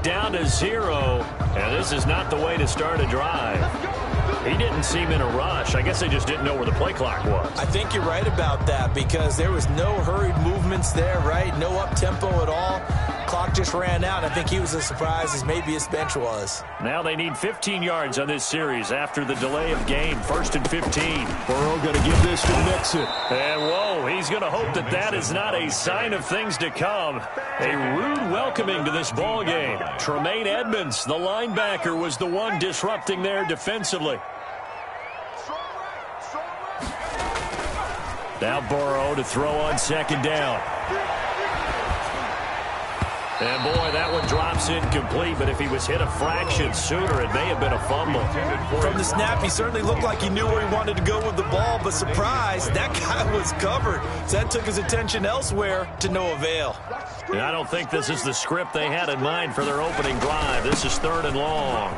down to 0, and this is not the way to start a drive. He didn't seem in a rush. I guess they just didn't know where the play clock was. I think you're right about that because there was no hurried movements there, right? No up-tempo at all. Clock just ran out. I think he was as surprised as maybe his bench was. Now they need 15 yards on this series after the delay of game. 1st and 15. Burrow going to give this to Mixon. And, whoa, he's going to hope that that is not a sign of things to come. A rude welcoming to this ball game. Tremaine Edmonds, the linebacker, was the one disrupting there defensively. Now Burrow to throw on 2nd down. And, boy, that one drops incomplete, but if he was hit a fraction sooner, it may have been a fumble. From the snap, he certainly looked like he knew where he wanted to go with the ball, but surprise, that guy was covered. So that took his attention elsewhere to no avail. And I don't think this is the script they had in mind for their opening drive. This is 3rd and long.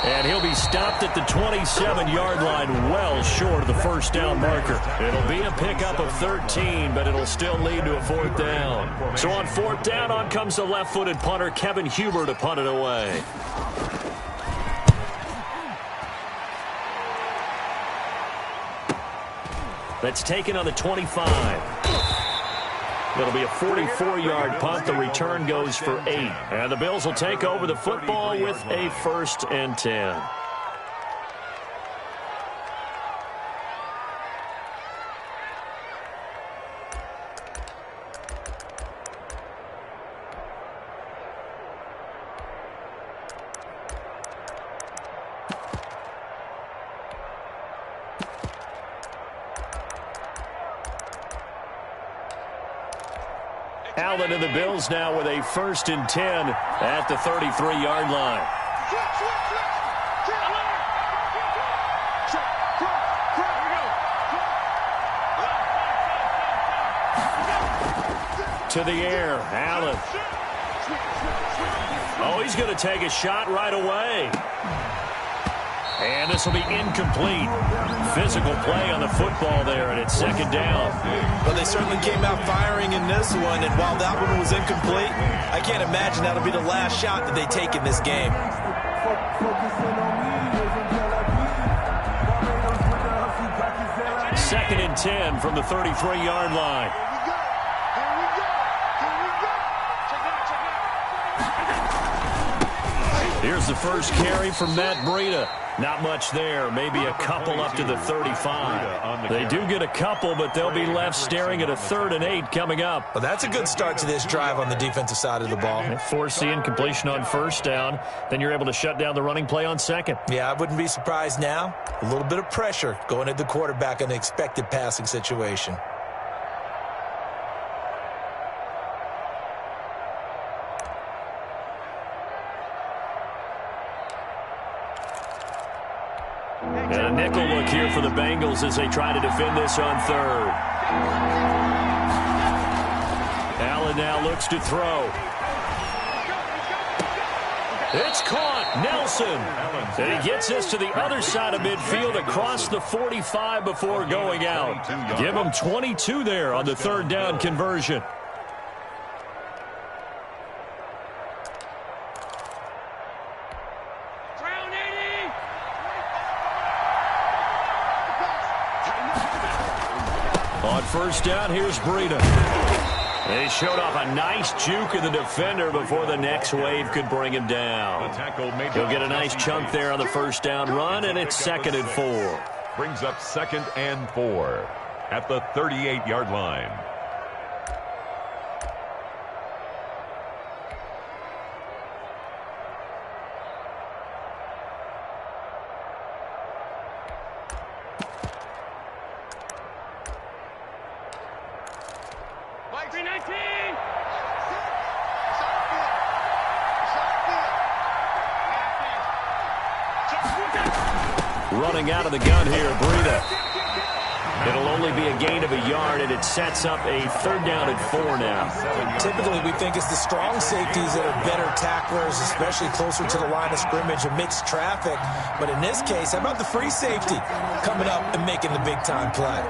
And he'll be stopped at the 27-yard line, well short of the 1st down marker. It'll be a pickup of 13, but it'll still lead to a 4th down. So on 4th down, on comes the left-footed punter, Kevin Huber, to punt it away. That's taken on the 25. It'll be a 44-yard punt. The return goes for 8. And the Bills will take over the football with a 1st and 10. Allen and the Bills now with a 1st and 10 at the 33-yard line. To the air, Allen. Oh, he's going to take a shot right away. And this will be incomplete. Physical play on the football there, and it's 2nd down. Well, they certainly came out firing in this one, and while that one was incomplete, I can't imagine that'll be the last shot that they take in this game. 2nd and 10 from the 33-yard line. Here's the first carry from Matt Breida. Not much there, maybe a couple up to the 35. They do get a couple, but they'll be left staring at a 3rd and 8 coming up. Well, that's a good start to this drive on the defensive side of the ball. Force the incompletion on 1st down, then you're able to shut down the running play on 2nd. Yeah, I wouldn't be surprised now. A little bit of pressure going at the quarterback in an expected passing situation. And a nickel look here for the Bengals as they try to defend this on 3rd. Allen now looks to throw. It's caught. Nelson. And he gets this to the other side of midfield across the 45 before going out. Give him 22 there on the 3rd down conversion. On 1st down, here's Breida. They showed off a nice juke of the defender before the next wave could bring him down. He'll get a nice chunk there on the 1st down run, and it's 2nd and 4. Brings up 2nd and 4 at the 38-yard line. Running out of the gun here, Breida. It'll only be a gain of a yard, and it sets up a 3rd down and 4 now. Typically, we think it's the strong safeties that are better tacklers, especially closer to the line of scrimmage amidst traffic. But in this case, how about the free safety coming up and making the big-time play?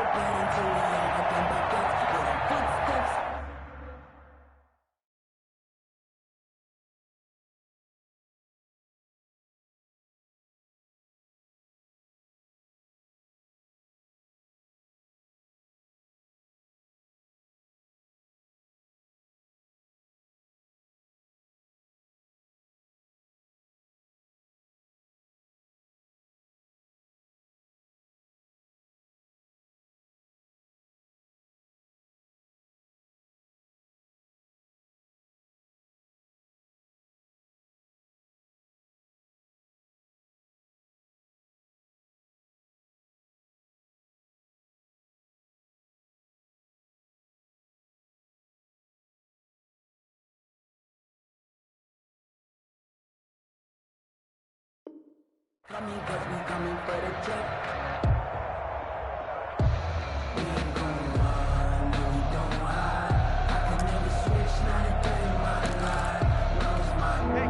And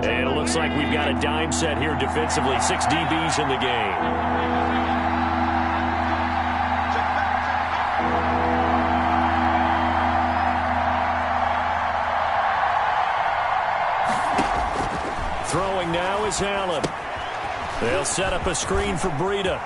it looks like we've got a dime set here defensively. 6 DBs in the game. Throwing now is Allen. They'll set up a screen for Breida.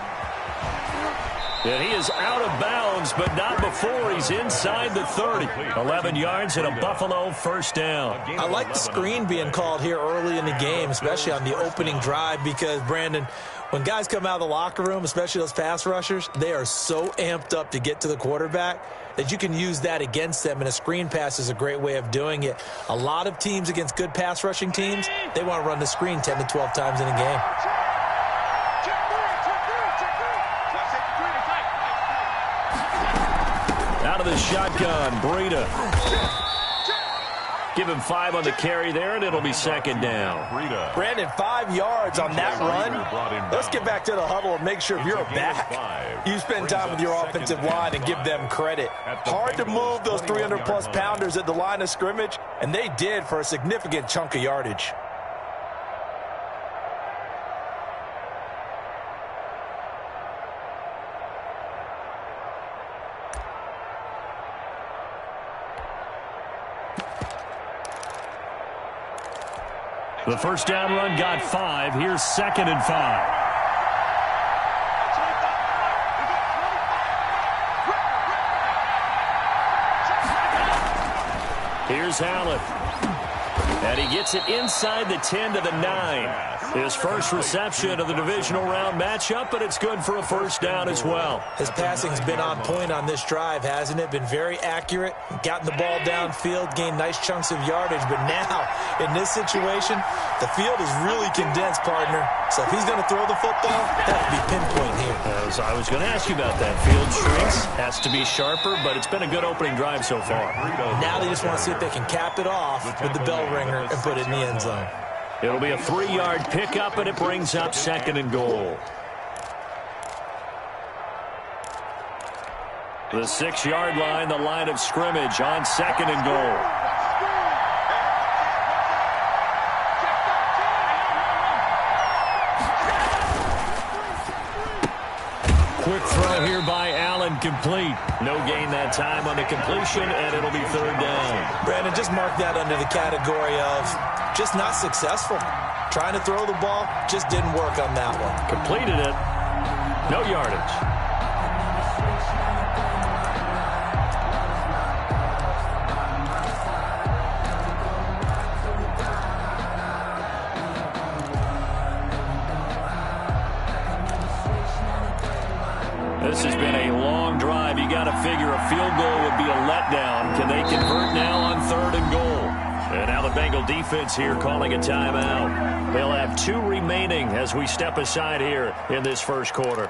And he is out of bounds, but not before he's inside the 30. 11 yards and a Buffalo first down. I like the screen being called here early in the game, especially on the opening drive, because, Brandon, when guys come out of the locker room, especially those pass rushers, they are so amped up to get to the quarterback that you can use that against them, and a screen pass is a great way of doing it. A lot of teams against good pass rushing teams, they want to run the screen 10 to 12 times in a game. Out of the shotgun, Breida. Give him 5 on the carry there, and it'll be second down. Brandon, 5 yards on that run. Let's get back to the huddle and make sure if you're back, you spend time with your offensive line and give them credit. Hard to move those 300-plus pounders at the line of scrimmage, and they did for a significant chunk of yardage. The first down run got 5. Here's 2nd and 5. Here's Allen. And he gets it inside the 10 to the 9. His first reception of the divisional round matchup, but it's good for a first down as well. His passing's been on point on this drive, hasn't it? Been very accurate, gotten the ball downfield, gained nice chunks of yardage. But now, in this situation, the field is really condensed, partner. So if he's going to throw the football, that would be pinpoint here. As I was going to ask you about that. Field shrinks, has to be sharper, but it's been a good opening drive so far. Now they just want to see if they can cap it off with the bell ringer and put it in the end zone. It'll be a 3-yard pickup, and it brings up 2nd and goal. The 6-yard line, the line of scrimmage on 2nd and goal. Quick throw here by Allen, complete. No gain that time on the completion, and it'll be 3rd down. Brandon, just mark that under the category of just not successful. Trying to throw the ball, just didn't work on that one. Completed it. No yardage. This has been a long drive. You got to figure a field goal would be a letdown. Can they convert now on 3rd and goal? And now the Bengal defense here calling a timeout. They'll have 2 remaining as we step aside here in this first quarter.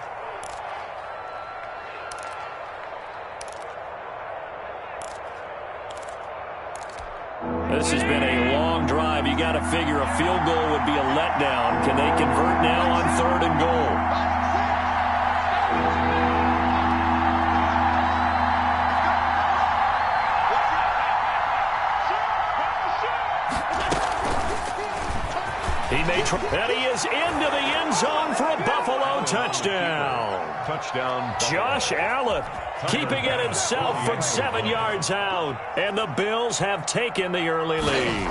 This has been a long drive. You got to figure a field goal would be a letdown. Can they convert now on 3rd and goal? And he is into the end zone for a Buffalo touchdown. Touchdown. Josh Allen keeping it himself from 7 yards out. And the Bills have taken the early lead.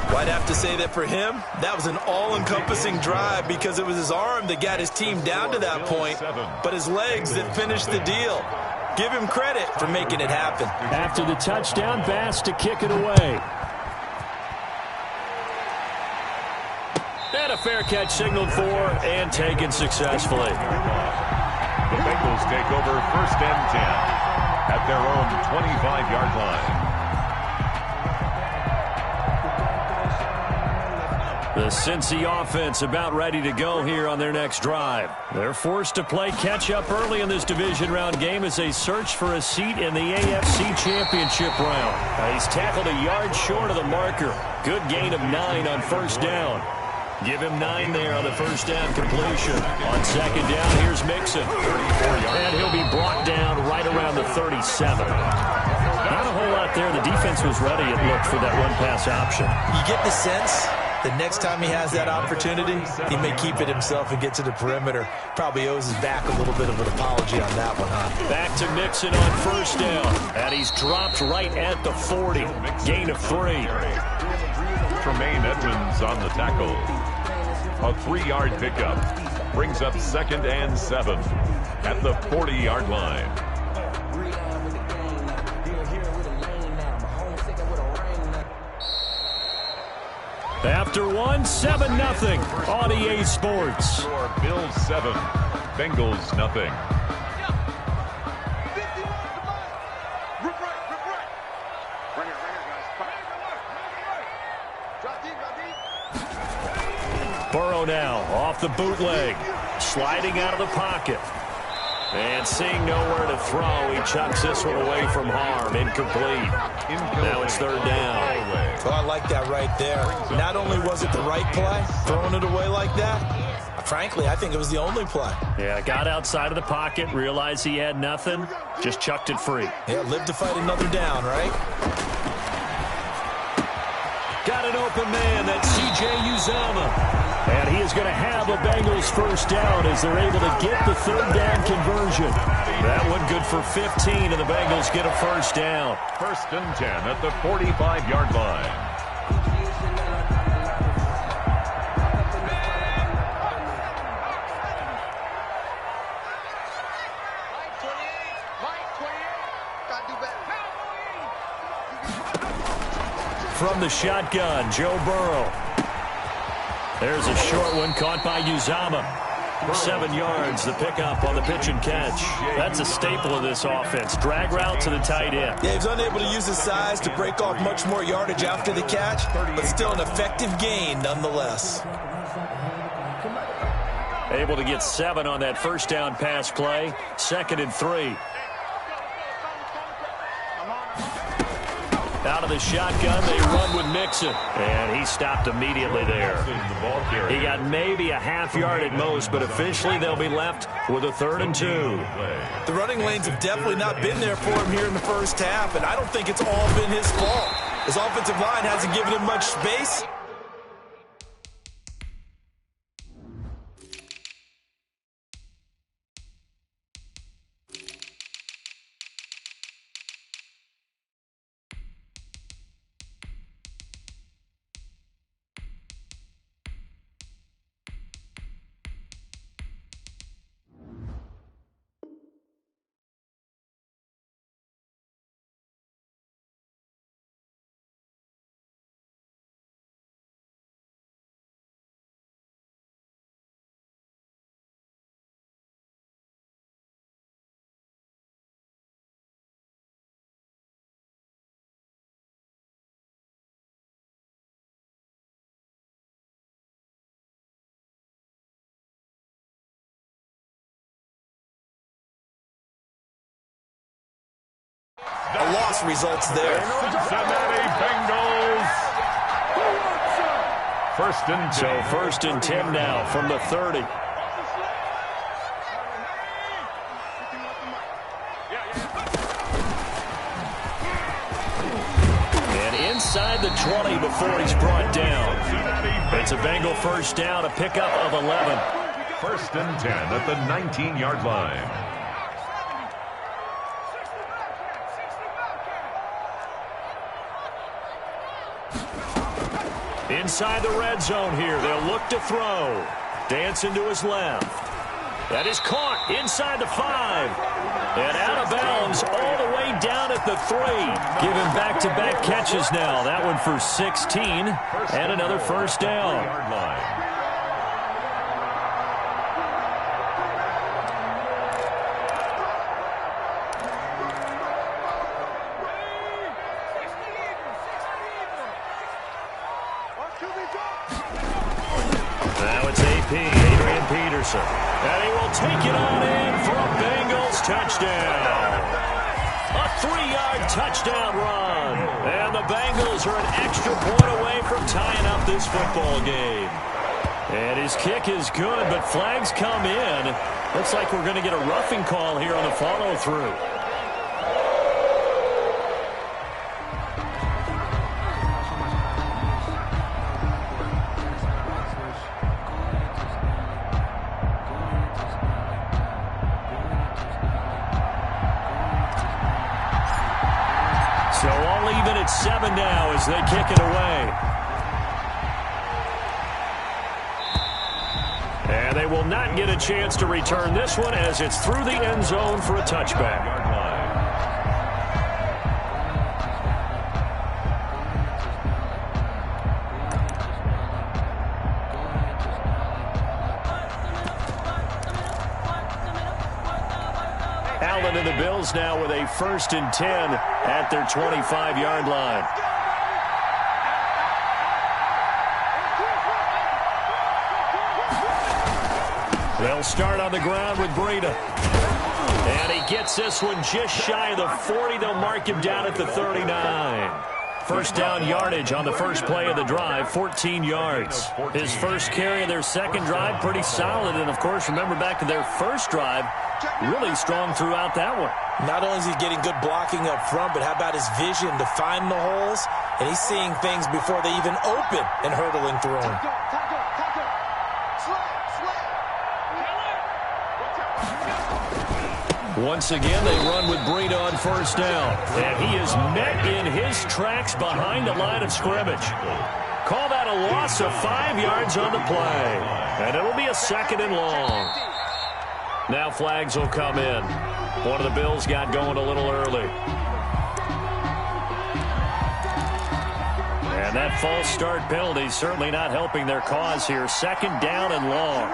Well, I'd have to say that for him, that was an all-encompassing drive because it was his arm that got his team down to that point, but his legs that finished the deal. Give him credit for making it happen. After the touchdown, Bass to kick it away. And a fair catch signaled for and taken successfully. The Bengals take over 1st and 10 at their own 25-yard line. The Cincy offense about ready to go here on their next drive. They're forced to play catch-up early in this division round game as they search for a seat in the AFC Championship round. He's tackled a yard short of the marker. Good gain of 9 on 1st down. Give him 9 there on the first down completion. On second down, here's Mixon. 34 yards. And he'll be brought down right around the 37. Not a whole lot there. The defense was ready, it looked, for that run-pass option. You get the sense that next time he has that opportunity, he may keep it himself and get to the perimeter. Probably owes his back a little bit of an apology on that one, huh? Back to Mixon on first down. And he's dropped right at the 40. Gain of 3. Tremaine Edmonds on the tackle. A 3-yard pickup. Brings up 2nd and 7 at the 40-yard line. After 1, 7-0 on EA Sports. Bills 7, Bengals nothing. Burrow now off the bootleg, sliding out of the pocket. And seeing nowhere to throw, he chucks this one away from harm. Incomplete. Now it's 3rd down. Oh, I like that right there. Not only was it the right play, throwing it away like that, frankly, I think it was the only play. Yeah, got outside of the pocket, realized he had nothing, just chucked it free. Yeah, live to fight another down, right? Got an open man, that's C.J. Uzomah. And he is going to have a Bengals first down as they're able to get the 3rd down conversion. That one good for 15, and the Bengals get a first down. 1st and 10 at the 45-yard line. From the shotgun, Joe Burrow. There's a short one caught by Uzomah. 7 yards, the pickup on the pitch and catch. That's a staple of this offense. Drag route to the tight end. Yeah, he's unable to use his size to break off much more yardage after the catch, but still an effective gain nonetheless. Able to get 7 on that first down pass play. 2nd and 3. Out of the shotgun, they run with Mixon. And he stopped immediately there. He got maybe a half yard at most, but officially they'll be left with a 3rd and 2. The running lanes have definitely not been there for him here in the first half, and I don't think it's all been his fault. His offensive line hasn't given him much space. A loss results there. Cincinnati Bengals. 1st and 10. So 1st and 10 now from the 30. And inside the 20 before he's brought down. It's a Bengal first down, a pickup of 11. 1st and 10 at the 19-yard line. Inside the red zone here. They'll look to throw. Dancing to his left. That is caught inside the 5. And out of bounds all the way down at the 3. Give him back-to-back catches now. That one for 16 and another first down. Now it's AP, Adrian Peterson. And he will take it on in for a Bengals touchdown. A 3-yard touchdown run. And the Bengals are an extra point away from tying up this football game. And his kick is good, but flags come in. Looks like we're going to get a roughing call here on the follow-through. So all even at 7 now as they kick it away. And they will not get a chance to return this one as it's through the end zone for a touchback. Allen and the Bills now with a 1st and 10 at their 25-yard line. They'll start on the ground with Breida. And he gets this one just shy of the 40. They'll mark him down at the 39. First down yardage on the first play of the drive, 14 yards. His first carry of their second drive, pretty solid. And, of course, remember back to their first drive, really strong throughout that one. Not only is he getting good blocking up front, but how about his vision to find the holes? And he's seeing things before they even open and hurdling through them. Once again, they run with Breida on first down. And he is met in his tracks behind the line of scrimmage. Call that a loss of 5 yards on the play. And it'll be a 2nd and long. Now flags will come in. One of the Bills got going a little early. And that false start penalty certainly not helping their cause here. 2nd down and long.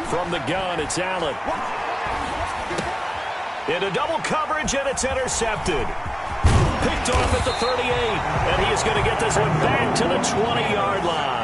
From the gun, it's Allen. Into double coverage, and it's intercepted. Picked off at the 38, and he is going to get this one back to the 20-yard line.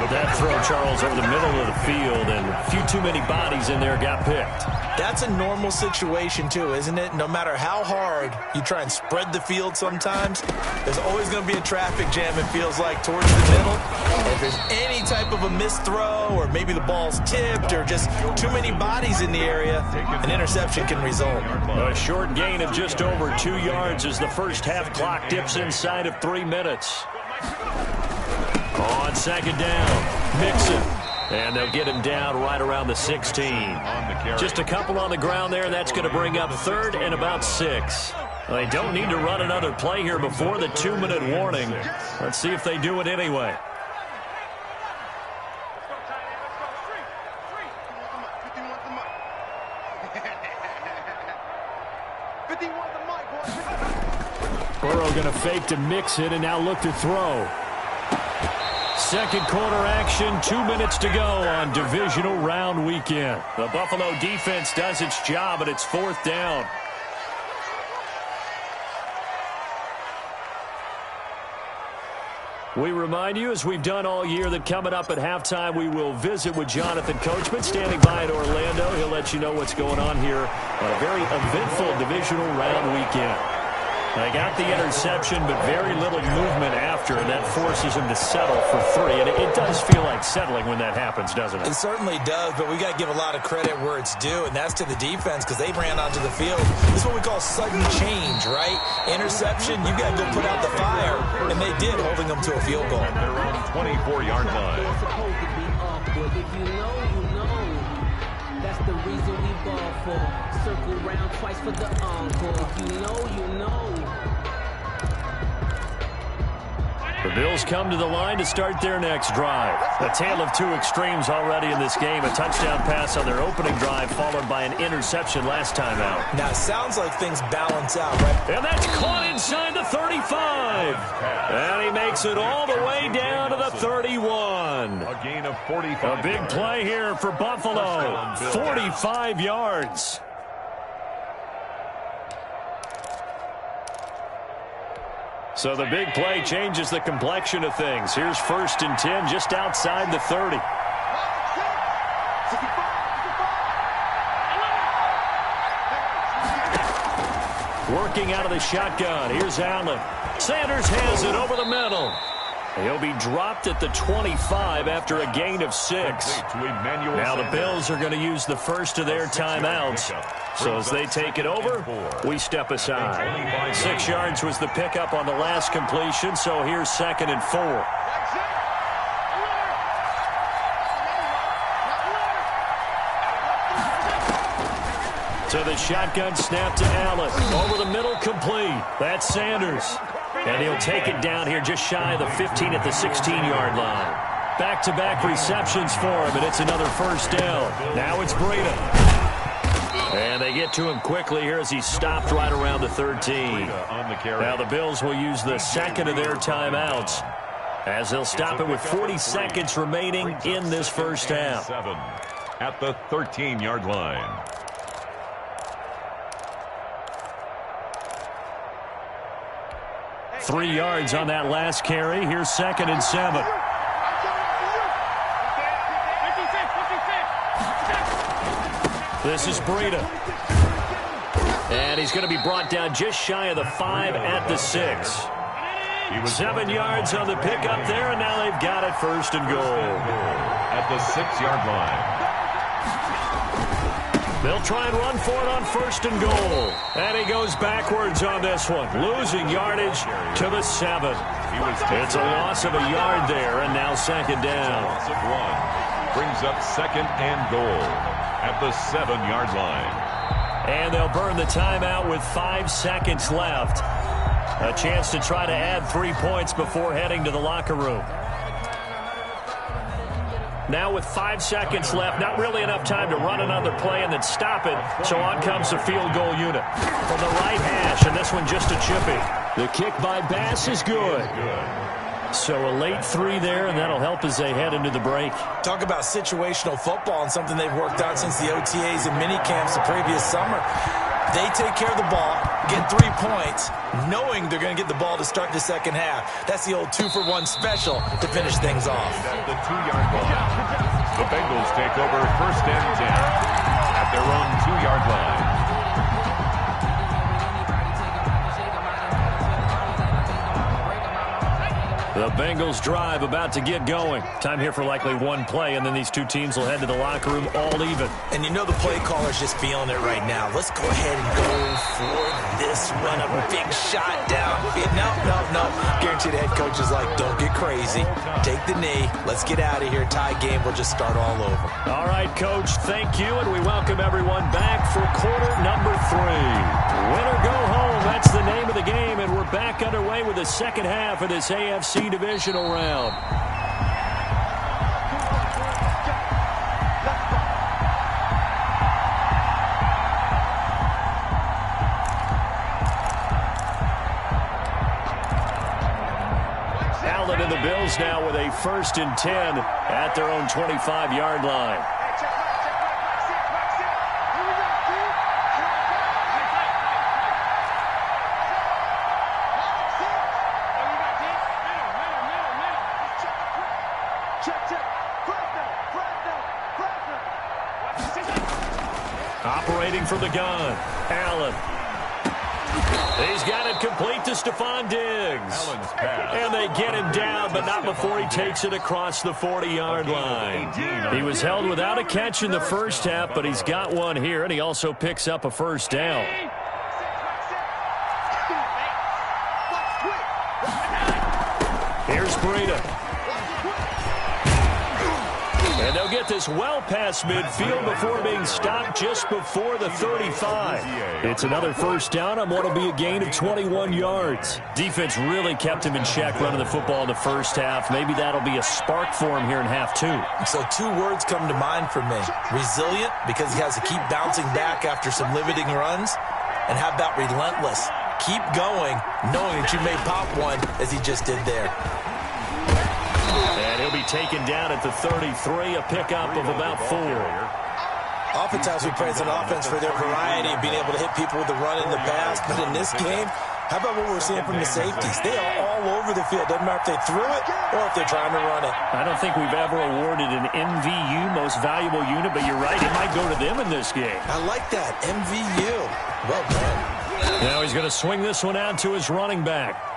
That throw, Charles, over the middle of the field, and a few too many bodies in there got picked. That's a normal situation, too, isn't it? No matter how hard you try and spread the field sometimes, there's always going to be a traffic jam, it feels like, towards the middle. And if there's any type of a missed throw, or maybe the ball's tipped, or just too many bodies in the area, an interception can result. A short gain of just over 2 yards as the first half clock dips inside of 3 minutes. On 2nd down, Mixon. And they'll get him down right around the 16. Just a couple on the ground there, and that's going to bring up 3rd and about 6. They don't need to run another play here before the 2-minute warning. Let's see if they do it anyway. Burrow going to fake to Mixon and now look to throw. Second quarter action, 2 minutes to go on divisional round weekend. The Buffalo defense does its job, and it's 4th down. We remind you, as we've done all year, that coming up at halftime, we will visit with Jonathan Coachman, standing by in Orlando. He'll let you know what's going on here on a very eventful divisional round weekend. They got the interception, but very little movement after, and that forces him to settle for 3. And it does feel like settling when that happens, doesn't it? It certainly does, but we got to give a lot of credit where it's due, and that's to the defense because they ran onto the field. This is what we call sudden change, right? Interception, you got to go put out the fire, and they did, holding them to a field goal. They're on the 24-yard line. That's the reason we ball for. Circle round twice for the encore. If you know, you know. The Bills come to the line to start their next drive. A tale of 2 extremes already in this game. A touchdown pass on their opening drive, followed by an interception last time out. Now, it sounds like things balance out, right? And that's caught inside the 35. And he makes it all the way down to the 31. A gain of 45. A big play here for Buffalo. 45 yards. So the big play changes the complexion of things. Here's 1st and 10 just outside the 30. Working out of the shotgun. Here's Allen. Sanders has it over the middle. He'll be dropped at the 25 after a gain of 6. Now the Bills are going to use the first of their timeouts. So as they take it over, we step aside. 6 yards was the pickup on the last completion, so here's 2nd and 4. To the shotgun snap to Allen. Over the middle, complete. That's Sanders. And he'll take it down here just shy of the 15 at the 16-yard line. Back-to-back receptions for him, and it's another first down. Now it's Breida. And they get to him quickly here as he stopped right around the 13. Now the Bills will use the second of their timeouts as they'll stop it with 40 seconds remaining in this first half. At the 13-yard line. 3 yards on that last carry. Here's 2nd and 7. This is Breida. And he's going to be brought down just shy of the 5 at the 6. 7 yards on the pickup there, and now they've got it 1st and goal. At the 6-yard line. They'll try and run for it on 1st and goal. And he goes backwards on this one, losing yardage to the 7. It's a loss of a yard there, and now 2nd down. Brings up 2nd and goal at the 7-yard line. And they'll burn the timeout with 5 seconds left. A chance to try to add 3 points before heading to the locker room. Now with 5 seconds left, not really enough time to run another play and then stop it. So on comes the field goal unit from the right hash, and this one just a chippy. The kick by Bass is good. So a late 3 there, and that'll help as they head into the break. Talk about situational football and something they've worked on since the OTAs and mini camps the previous summer. They take care of the ball, get 3 points, knowing they're going to get the ball to start the second half. That's the old 2-for-1 special to finish things off. At the 2-yard line, the Bengals take over 1st and 10 at their own 2-yard line. The Bengals drive about to get going. Time here for likely one play, and then these two teams will head to the locker room all even. And you know the play caller's just feeling it right now. Let's go ahead and go for this run. A big shot down. No. Guaranteed the head coach is like, don't get crazy. Take the knee. Let's get out of here. Tie game. We'll just start all over. All right, Coach. Thank you, and we welcome everyone back for quarter number 3. Win or go home. That's the name of the game, and we're back underway with the second half of this AFC divisional round. Allen and the Bills now with a 1st and 10 at their own 25-yard line. Operating from the gun, Allen. He's got it complete to Stephon Diggs. And they get him down, but not before he takes it across the 40-yard line. He was held without a catch in the first half, but he's got one here, and he also picks up a 1st down. Here's Breida. And they'll get this well past midfield before being stopped just before the 35. It's another 1st down on what will be a gain of 21 yards. Defense really kept him in check running the football in the first half. Maybe that'll be a spark for him here in half 2. So 2 words come to mind for me. Resilient, because he has to keep bouncing back after some limiting runs. And how about relentless? Keep going, knowing that you may pop one as he just did there. And he'll be taken down at the 33, a pickup of about 4. Oftentimes we praise an offense for their variety of being able to hit people with the run in the past. But in this game, how about what we're seeing from the safeties? They are all over the field. Doesn't matter if they threw it or if they're trying to run it. I don't think we've ever awarded an MVU, most valuable unit, but you're right. It might go to them in this game. I like that. MVU. Well done. Now he's going to swing this one out to his running back.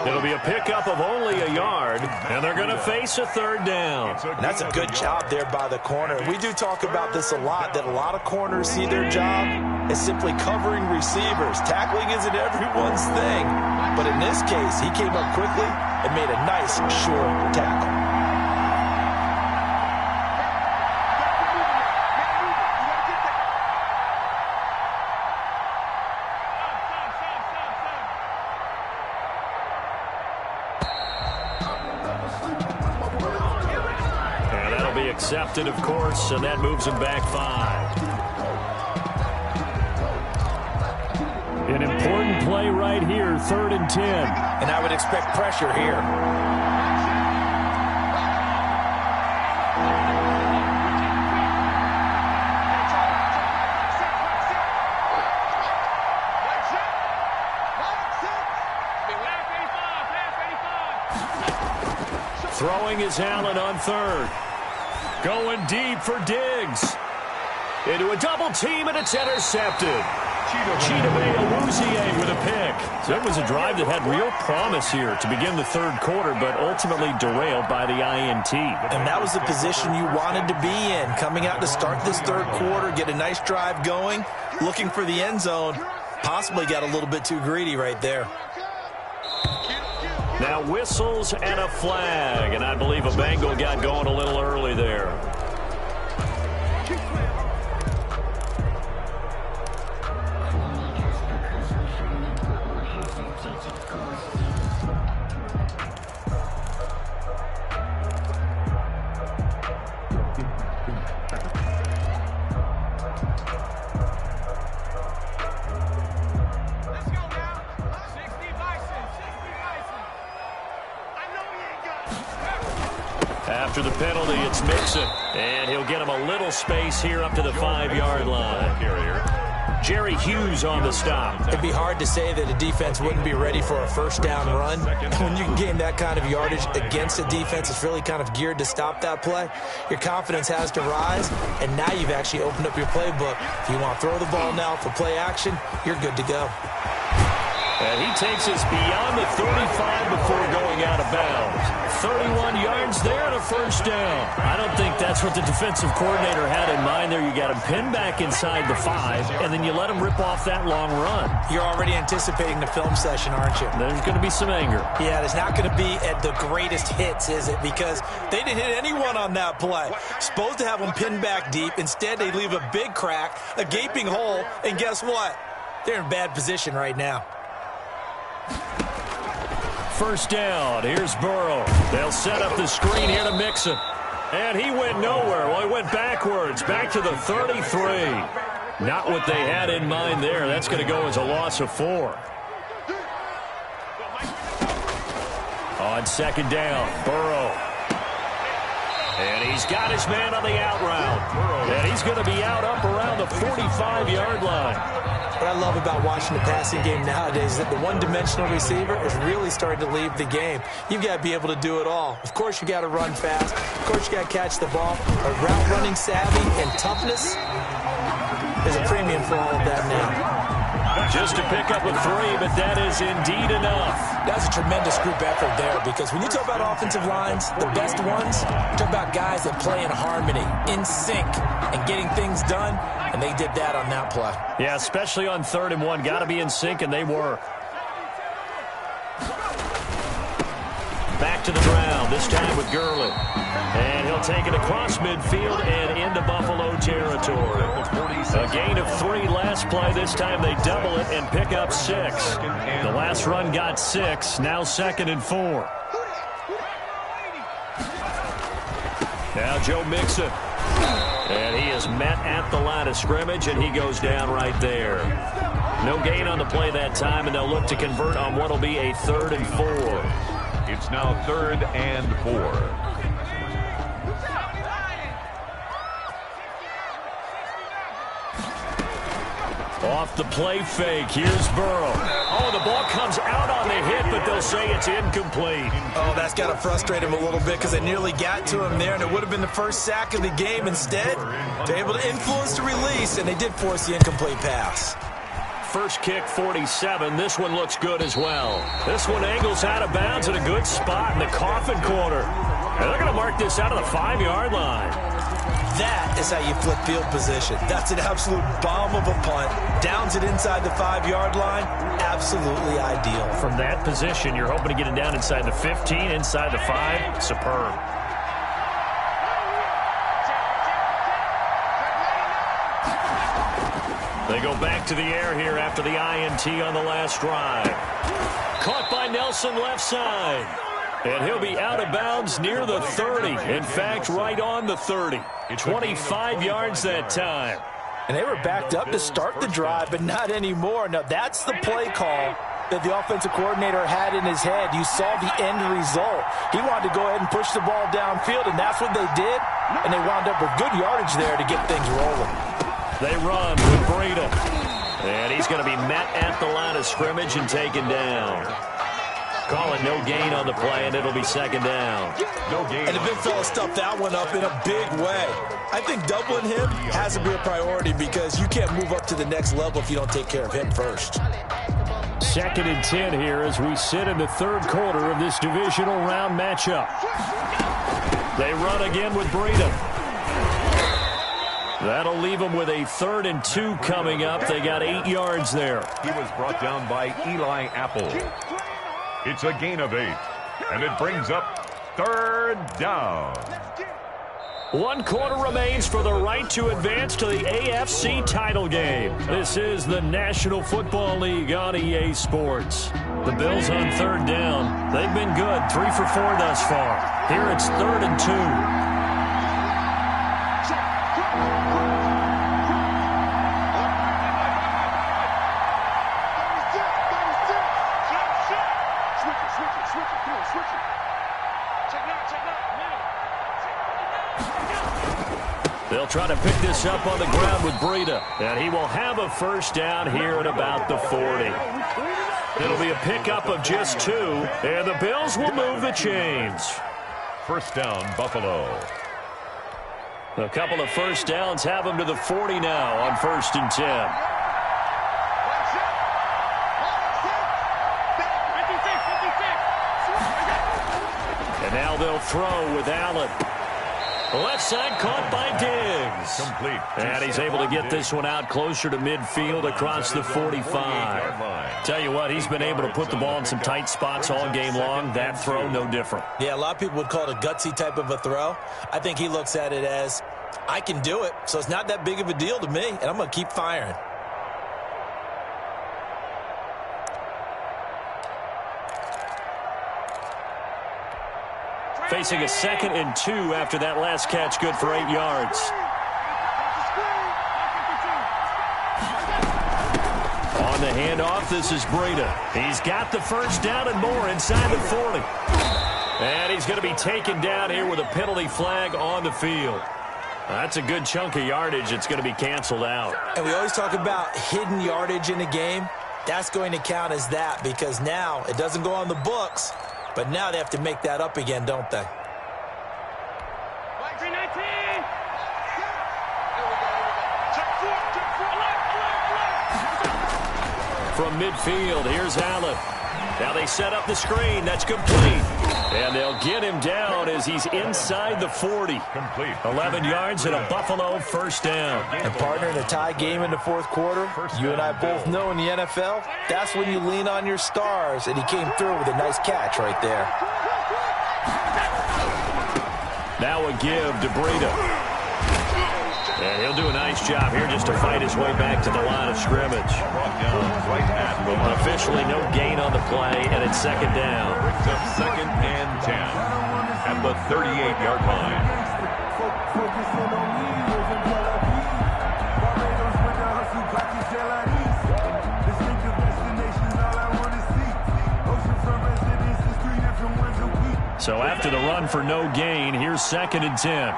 It'll be a pickup of only a yard, and they're going to face a third down. And that's a good job there by the corner. We do talk about this a lot, that a lot of corners see their job as simply covering receivers. Tackling isn't everyone's thing. But in this case, he came up quickly and made a nice, sure tackle. Accepted, of course, and that moves him back 5. An important play right here, 3rd and 10. And I would expect pressure here. Throwing is Allen on 3rd. Going deep for Diggs. Into a double team, and it's intercepted. Chidobe Awuzie with a pick. So it was a drive that had real promise here to begin the 3rd quarter, but ultimately derailed by the INT. And that was the position you wanted to be in. Coming out to start this 3rd quarter, get a nice drive going, looking for the end zone. Possibly got a little bit too greedy right there. Now whistles and a flag, and I believe a Bengal got going a little early there. After the penalty, it's Mixon, and he'll get him a little space here up to the 5-yard line. Jerry Hughes on the stop. It'd be hard to say that a defense wouldn't be ready for a first down run. When you can gain that kind of yardage against a defense that's really kind of geared to stop that play, your confidence has to rise, and now you've actually opened up your playbook. If you want to throw the ball now for play action, you're good to go. And he takes us beyond the 35 before going out of bounds. 31 yards there and a first down. I don't think that's what the defensive coordinator had in mind there. You got him pinned back inside the 5, and then you let him rip off that long run. You're already anticipating the film session, aren't you? There's going to be some anger. Yeah, there's not going to be at the greatest hits, is it? Because they didn't hit anyone on that play. Supposed to have them pinned back deep. Instead, they leave a big crack, a gaping hole, and guess what? They're in bad position right now. First down. Here's Burrow. They'll set up the screen here to Mixon. And he went nowhere. Well, he went backwards, back to the 33. Not what they had in mind there. That's going to go as a loss of 4. On 2nd down, Burrow. And he's got his man on the out route. And he's going to be out up around the 45-yard line. What I love about watching the passing game nowadays is that the one-dimensional receiver is really starting to leave the game. You've got to be able to do it all. Of course, you got to run fast. Of course, you got to catch the ball. But route running savvy and toughness is a premium for all of that now. Just to pick up a 3, but that is indeed enough. That's a tremendous group effort there, because when you talk about offensive lines, the best ones, you talk about guys that play in harmony, in sync, and getting things done, and they did that on that play. Yeah, especially on 3rd and 1. Got to be in sync, and they were. Back to the ground, this time with Gurley. And he'll take it across midfield and into Buffalo territory. A gain of 3 last play. This time they double it and pick up 6. The last run got 6. Now 2nd and 4. Now Joe Mixon. And he is met at the line of scrimmage, and he goes down right there. No gain on the play that time, and they'll look to convert on what will be a 3rd and 4. It's now 3rd and 4. Off the play fake, here's Burrow. Oh, the ball comes out on the hit, but they'll say it's incomplete. Oh, that's got to frustrate him a little bit, because they nearly got to him there, and it would have been the first sack of the game. Instead, they're able to influence the release, and they did force the incomplete pass. first kick 47. This one looks good as well. This one angles out of bounds at a good spot in the coffin corner. And they're going to mark this out of the 5-yard line. That is how you flip field position. That's an absolute bomb of a punt. Downs it inside the 5-yard line. Absolutely ideal. From that position, you're hoping to get it down inside the 15, inside the 5. Superb. They go back to the air here after the INT on the last drive. Caught by Nelson left side. And he'll be out of bounds near the 30. In fact, right on the 30. 25 yards that time. And they were backed up to start the drive, but not anymore. Now, that's the play call that the offensive coordinator had in his head. You saw the end result. He wanted to go ahead and push the ball downfield, and that's what they did. And they wound up with good yardage there to get things rolling. They run with Breida. And he's going to be met at the line of scrimmage and taken down. Calling no gain on the play, and it'll be second down. No gain. And the big fella stuffed that one up in a big way. I think doubling him has to be a priority because you can't move up to the next level if you don't take care of him first. Second and 10 here as we sit in the third quarter of this divisional round matchup. They run again with Breida. That'll leave them with a 3rd and 2 coming up. They got 8 yards there. He was brought down by Eli Apple. It's a gain of 8, and it brings up 3rd down. 1 quarter remains for the right to advance to the AFC title game. This is the National Football League on EA Sports. The Bills on 3rd down. They've been good, 3 for 4 thus far. Here it's 3rd and 2. They'll try to pick this up on the ground with Breida. And he will have a first down here at about the 40. It'll be a pickup of just 2. And the Bills will move the chains. First down, Buffalo. A couple of first downs have them to the 40 now on 1st and 10. And now they'll throw with Allen. Left side caught by Diggs. Complete. And he's able to get this one out closer to midfield across the 45. Tell you what, he's been able to put the ball in some tight spots all game long. That throw, no different. Yeah, a lot of people would call it a gutsy type of a throw. I think he looks at it as, I can do it, so it's not that big of a deal to me, and I'm going to keep firing. Facing a 2nd and 2 after that last catch, good for 8 yards. On the handoff, this is Breida. He's got the first down and more inside the 40. And he's going to be taken down here with a penalty flag on the field. That's a good chunk of yardage. It's going to be canceled out. And we always talk about hidden yardage in a game. That's going to count as that because now it doesn't go on the books. But now they have to make that up again, don't they? From midfield, here's Allen. Now they set up the screen. That's complete. And they'll get him down as he's inside the 40. Complete. 11 yards and a Buffalo first down. And partner, in a tie game in the 4th quarter, you and I both know in the NFL, that's when you lean on your stars. And he came through with a nice catch right there. Now a give to Breida. And he'll do a nice job here just to fight his way back to the line of scrimmage. Officially no gain on the play, and it's 2nd down. Brings up 2nd and 10 at the 38-yard line. So after the run for no gain, here's 2nd and 10.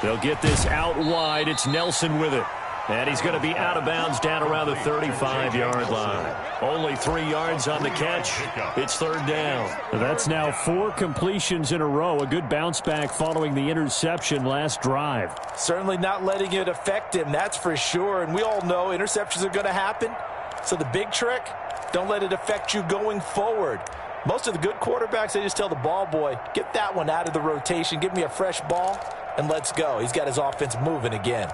They'll get this out wide. It's Nelson with it. And he's going to be out of bounds down around the 35-yard line. Only 3 yards on the catch. It's third down. That's now 4 completions in a row. A good bounce back following the interception last drive. Certainly not letting it affect him, that's for sure. And we all know interceptions are going to happen. So the big trick, don't let it affect you going forward. Most of the good quarterbacks, they just tell the ball boy, get that one out of the rotation, give me a fresh ball, and let's go. He's got his offense moving again.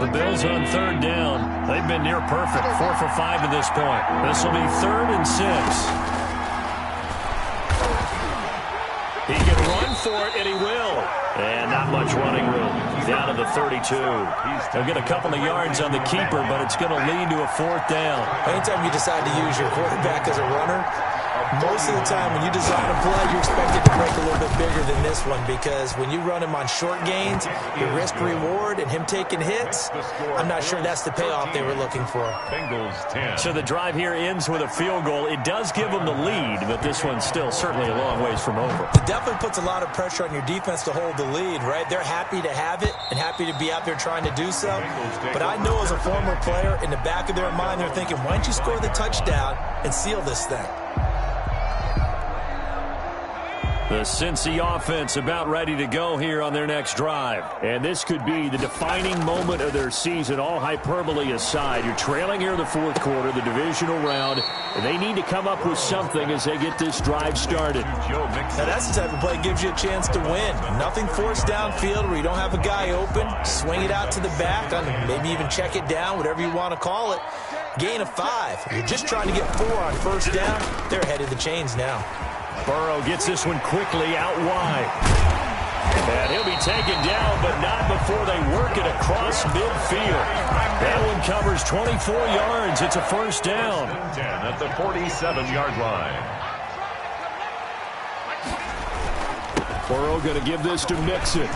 The Bills on third down. They've been near perfect. 4 for 5 to this point. This will be 3rd and 6. He can run for it, and he will. And not much running room. Down to the 32. He'll get a couple of yards on the keeper, but it's going to lead to a 4th down. Anytime you decide to use your quarterback as a runner, most of the time when you design a play, you're expected to break a little bit bigger than this one, because when you run him on short gains, your risk-reward and him taking hits, I'm not sure that's the payoff they were looking for. Bengals 10. So the drive here ends with a field goal. It does give them the lead, but this one's still certainly a long ways from over. It definitely puts a lot of pressure on your defense to hold the lead, right? They're happy to have it and happy to be out there trying to do so. But I know as a former player, in the back of their mind, they're thinking, why don't you score the touchdown and seal this thing? The Cincy offense about ready to go here on their next drive. And this could be the defining moment of their season, all hyperbole aside. You're trailing here in the 4th quarter, the divisional round, and they need to come up with something as they get this drive started. Now that's the type of play that gives you a chance to win. Nothing forced downfield where you don't have a guy open. Swing it out to the back, maybe even check it down, whatever you want to call it. Gain of 5. You're just trying to get 4 on first down. They're ahead of the chains now. Burrow gets this one quickly out wide. And he'll be taken down, but not before they work it across midfield. That one covers 24 yards. It's a first down. 10 at the 47-yard line. Burrow going to give this to Mixon.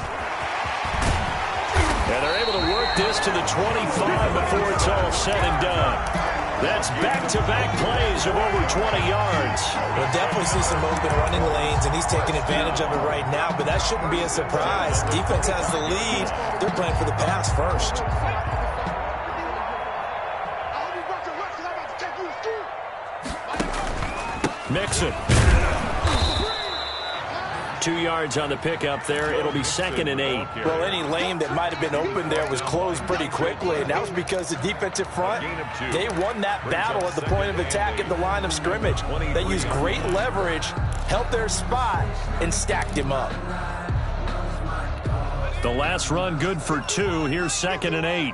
And they're able to work this to the 25 before it's all said and done. That's back-to-back plays of over 20 yards. We'll definitely see some open running lanes, and he's taking advantage of it right now, but that shouldn't be a surprise. Defense has the lead. They're playing for the pass first. Mixon. 2 yards on the pickup there. It'll be 2nd and 8. Well, any lane that might have been open there was closed pretty quickly, and that was because the defensive front, they won that battle at the point of attack at the line of scrimmage. They used great leverage, held their spot, and stacked him up. The last run good for 2. Here's 2nd and 8.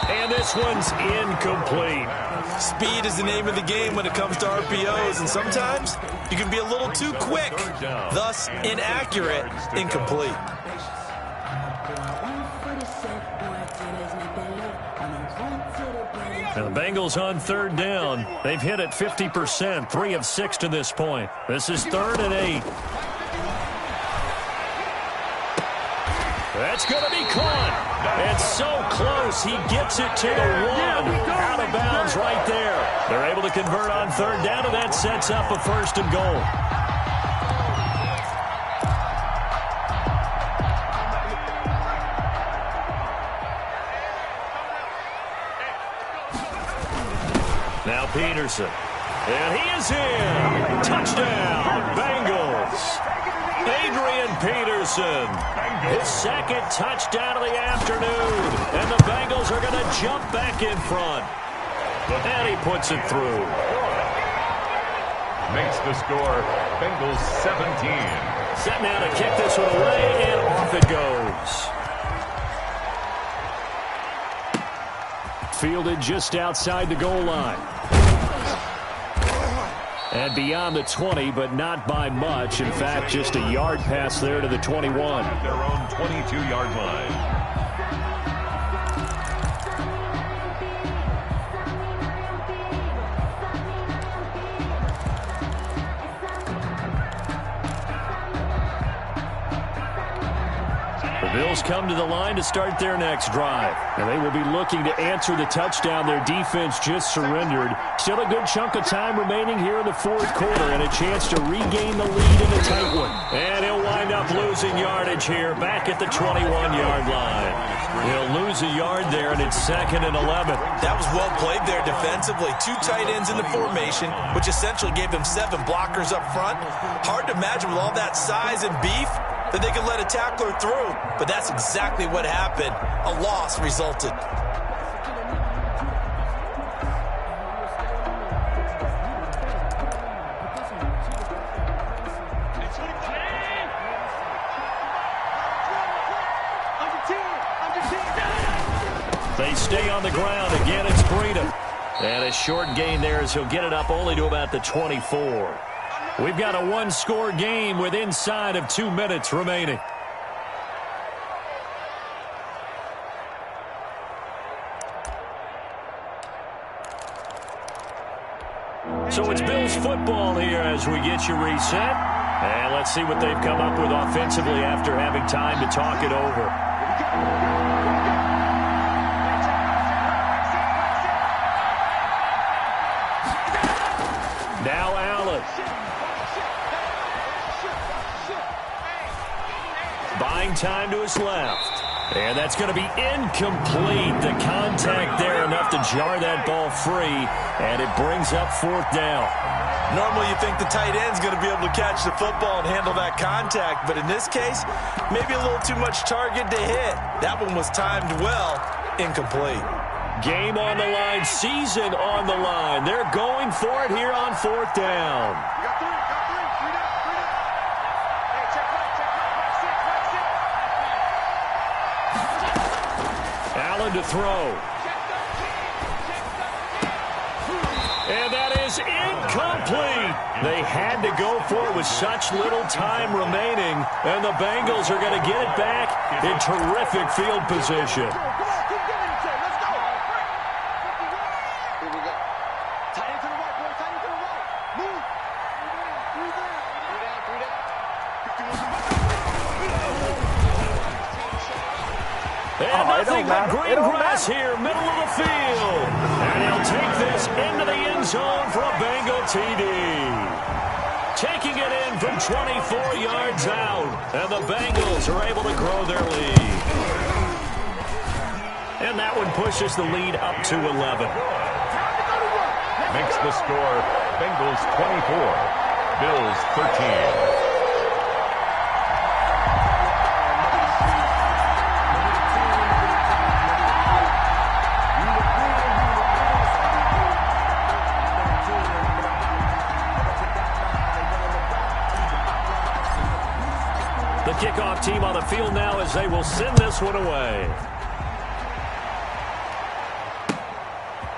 And this one's incomplete. Speed is the name of the game when it comes to RPOs, and sometimes you can be a little too quick, thus inaccurate, incomplete. And the Bengals on third down. They've hit it 50%, 3 of 6 to this point. This is 3rd and 8. That's going to be caught. It's so close. He gets it to the 1. Out of bounds right there. They're able to convert on third down, and that sets up a 1st and goal. Now Peterson. And he is in. Touchdown, Bengals. Adrian Peterson. His 2nd touchdown of the afternoon. And the Bengals are going to jump back in front. And he puts it through. Makes the score Bengals 17. Set now to kick this one away, and off it goes. Fielded just outside the goal line. And beyond the 20, but not by much. In fact, just a yard pass there to the 21. Their own 22-yard line. The Bills come to the line to start their next drive. And they will be looking to answer the touchdown their defense just surrendered. Still a good chunk of time remaining here in the fourth quarter and a chance to regain the lead in a tight one. And he'll wind up losing yardage here back at the 21-yard line. He'll lose a yard there, and it's 2nd and 11. That was well played there defensively. 2 tight ends in the formation, which essentially gave them 7 blockers up front. Hard to imagine with all that size and beef that they could let a tackler through, but that's exactly what happened. A loss resulted. They stay on the ground. Again, it's Breida. And a short gain there as he'll get it up only to about the 24. We've got a one-score game with inside of 2 minutes remaining. So it's Bills football here as we get you reset. And let's see what they've come up with offensively after having time to talk it over. Now Allen. Buying time to his left. And that's going to be incomplete. The contact there enough to jar that ball free. And it brings up 4th down. Normally you think the tight end's going to be able to catch the football and handle that contact. But in this case, maybe a little too much target to hit. That one was timed well. Incomplete. Game on the line, season on the line. They're going for it here on 4th down. Allen to throw. And that is incomplete. They had to go for it with such little time remaining. And the Bengals are going to get it back in terrific field position. And nothing but green grass here, middle of the field. And he'll take this into the end zone for a Bengal TD. Taking it in from 24 yards out. And the Bengals are able to grow their lead. And that one pushes the lead up to 11. Makes the score Bengals 24, Bills 13. The kickoff team on the field now as they will send this one away.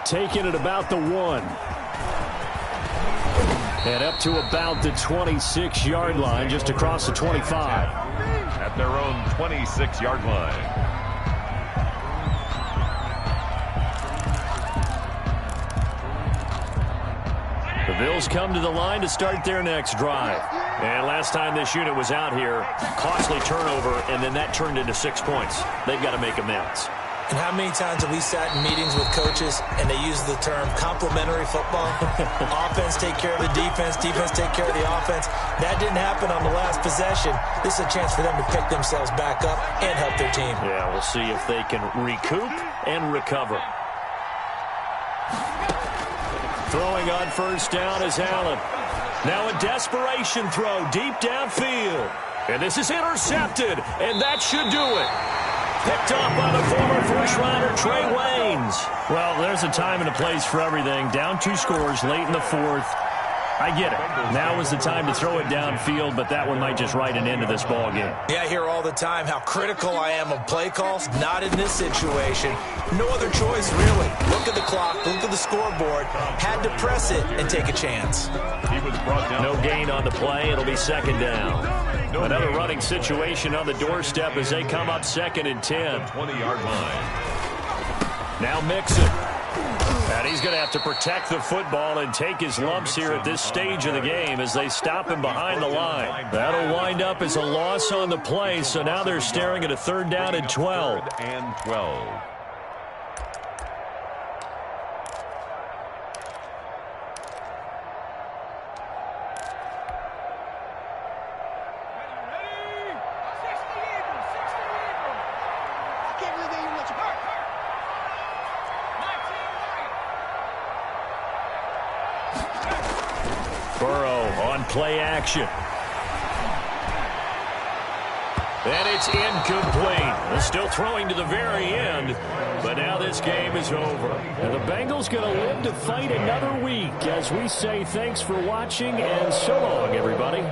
Taking it about the 1. And up to about the 26-yard line, just across the 25. At their own 26-yard line. The Bills come to the line to start their next drive. And last time this unit was out here, costly turnover, and then that turned into 6 points. They've got to make amends. And how many times have we sat in meetings with coaches and they use the term complementary football? Offense take care of the defense, defense take care of the offense. That didn't happen on the last possession. This is a chance for them to pick themselves back up and help their team. Yeah, we'll see if they can recoup and recover. Throwing on 1st down is Allen. Now a desperation throw deep downfield. And this is intercepted, and that should do it. Picked up by the former first-rounder Trey Waynes. Well, there's a time and a place for everything. Down 2 scores late in the 4th. I get it. Now is the time to throw it downfield, but that one might just write an end to this ball game. Yeah, I hear all the time how critical I am of play calls. Not in this situation. No other choice, really. Look at the clock, look at the scoreboard. Had to press it and take a chance. He was brought down. No gain on the play. It'll be 2nd down. Another running situation on the doorstep as they come up 2nd and 10. 20-yard line. Now Mixon And he's going to have to protect the football and take his lumps here at this stage of the game as they stop him behind the line. That'll wind up as a loss on the play, so now they're staring at a 3rd down and 12. 3rd and 12. Burrow on play action. And it's incomplete. Still throwing to the very end, but now this game is over. And the Bengals going to live to fight another week as we say thanks for watching and so long, everybody.